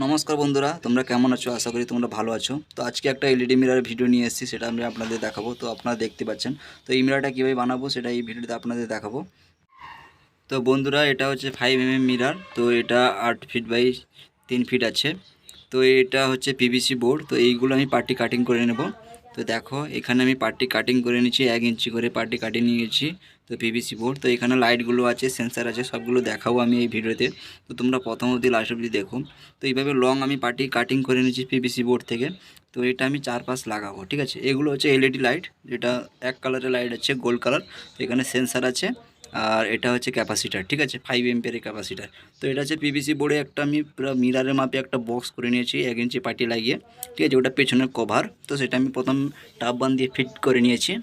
নমস্কার বন্ধুরা, তোমরা কেমন আছো? আশা করি তোমরা ভালো আছো। তো আজকে একটা এলইডি মিরর ভিডিও নিয়ে এসেছি, সেটা আমি আপনাদের দেখাবো। তো আপনারা দেখতে পাচ্ছেন। তো এই মিররটা কীভাবে বানাবো সেটা এই ভিডিওতে আপনাদের দেখাবো। তো বন্ধুরা, এটা হচ্ছে 5 mm মিরর। তো এটা 8 ফিট বাই 3 ফিট আছে। তো এটা হচ্ছে পিভিসি বোর্ড। তো এইগুলো আমি পার্টি কাটিং করে নেব। তো দেখো, এখানে আমি পার্টি কাটিং করে নিচ্ছি, 1 ইঞ্চি করে পার্টি কাটিং নিয়েছি। তো পিভিসি বোর্ড, তো এখানে লাইটগুলো আছে, সেন্সার আছে, সবগুলো দেখাবো আমি এই ভিডিওতে। তো তোমরা প্রথম অবধি লাস্ট অবধি দেখো। তো এইভাবে লং আমি পার্টি কাটিং করে নিচ্ছি পিভিসি বোর্ড থেকে। তো এটা আমি 4 পাশ লাগাবো, ঠিক আছে। এগুলো হচ্ছে এলইডি লাইট, যেটা এক কালারের লাইট আছে, গোল্ড কালার। তো এখানে সেন্সার আছে, আর এটা হচ্ছে ক্যাপাসিটার, ঠিক আছে, 5 এমপিয়ারের ক্যাপাসিটার। তো এটা হচ্ছে পিভিসি বোর্ডে একটা আমি পুরো মিরারের মাপে একটা বক্স করে নিয়েছি, 1 ইঞ্চি পার্টি লাগিয়ে, ঠিক আছে। ওটা পেছনের কভার। তো সেটা আমি প্রথম টাপ বান দিয়ে ফিট করে নিয়েছি।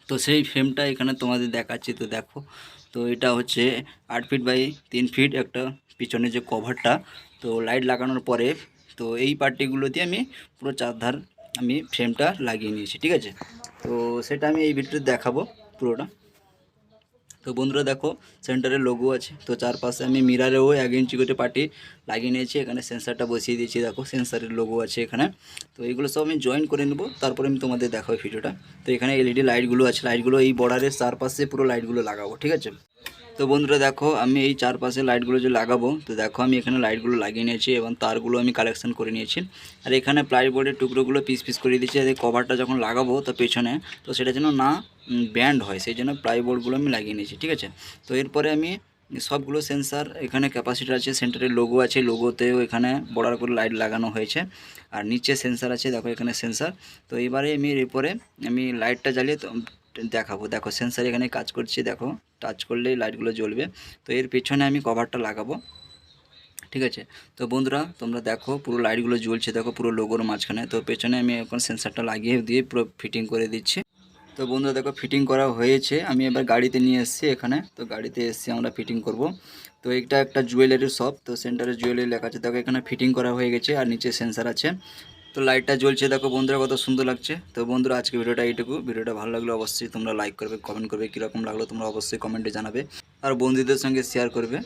তো সেই ফ্রেমটা এখানে তোমাদের দেখাচ্ছি, তো দেখো। তো এটা হচ্ছে 8 ফিট বাই 3 ফিট একটা পিছনে যে কভারটা। তো লাইট লাগানোর পরে তো এই পার্টিগুলো দিয়ে আমি পুরো চারধার আমি ফ্রেমটা লাগিয়ে নিয়েছি, ঠিক আছে। তো সেটা আমি এই ভিডিওতে দেখাবো পুরোটা। তো বন্ধুরা দেখো, সেন্টারে লোগো আছে। তো চারপাশে আমি মিরারেও 1 ইঞ্চি করে পার্টি লাগিয়ে নিয়েছি। এখানে সেন্সারটা বসিয়ে দিয়েছি, দেখো সেন্সারের লোগো আছে এখানে। তো এইগুলো সব আমি জয়েন করে নেব, তারপরে আমি তোমাদের দেখাবো ভিডিওটা। তো এখানে এলইডি লাইটগুলো আছে, লাইটগুলো এই বর্ডারের চারপাশে পুরো লাইটগুলো লাগাবো, ঠিক আছে। তো বন্ধুরা দেখো, আমি এই চারপাশে লাইটগুলো যে লাগাবো, তো দেখো আমি এখানে লাইটগুলো লাগিয়ে নিয়েছি এবং তারগুলো আমি কালেকশন করে নিয়েছি। আর এখানে প্লাইবোর্ডের টুকরোগুলো পিস পিস করে দিয়েছি, যাতে কভারটা যখন লাগাবো তো পেছনে, তো সেটা যেন না ব্যান্ড হয়, সেই জন্য প্লাইবোর্ডগুলো আমি লাগিয়ে নিয়েছি, ঠিক আছে। তো এরপরে আমি সবগুলো সেন্সার, এখানে ক্যাপাসিটার আছে, সেন্টারের লোগো আছে, লোগোতেও এখানে বর্ডার করে লাইট লাগানো হয়েছে। আর নিচে সেন্সার আছে, দেখো এখানে সেন্সার। তো এবারে আমি এরপরে আমি লাইটটা জ্বালিয়ে দেখাবো। দেখো সেন্সার এখানে কাজ করছে, দেখো টাচ করলেই লাইটগুলো জ্বলবে। তো এর পেছনে আমি কভারটা লাগাবো, ঠিক আছে। তো বন্ধুরা তোমরা দেখো, পুরো লাইটগুলো জ্বলছে, দেখো পুরো লোগোর মাঝখানে। তো পেছনে আমি এখন সেন্সারটা লাগিয়ে দিয়ে পুরো ফিটিং করে দিচ্ছি। তো বন্ধুরা দেখো, ফিটিং করা হয়েছে। আমি এবার গাড়িতে নিয়ে এসেছি এখানে। তো গাড়িতে এসে আমরা ফিটিং করব। তো এটা একটা জুয়েলারির শপ। তো সেন্টারে জুয়েলারি লেখা আছে, দেখো এখানে ফিটিং করা হয়ে গেছে, আর নিচে সেন্সার আছে। তো লাইটটা জ্বলছে, দেখো বন্ধুরা কত সুন্দর লাগছে। তো বন্ধুরা আজকে ভিডিওটা এইটুকু। ভিডিওটা ভালো লাগলে অবশ্যই তোমরা লাইক করবে, কমেন্ট করবে, কীরকম লাগলো তোমরা অবশ্যই কমেন্টে জানাবে, আর বন্ধুদের সঙ্গে শেয়ার করবে।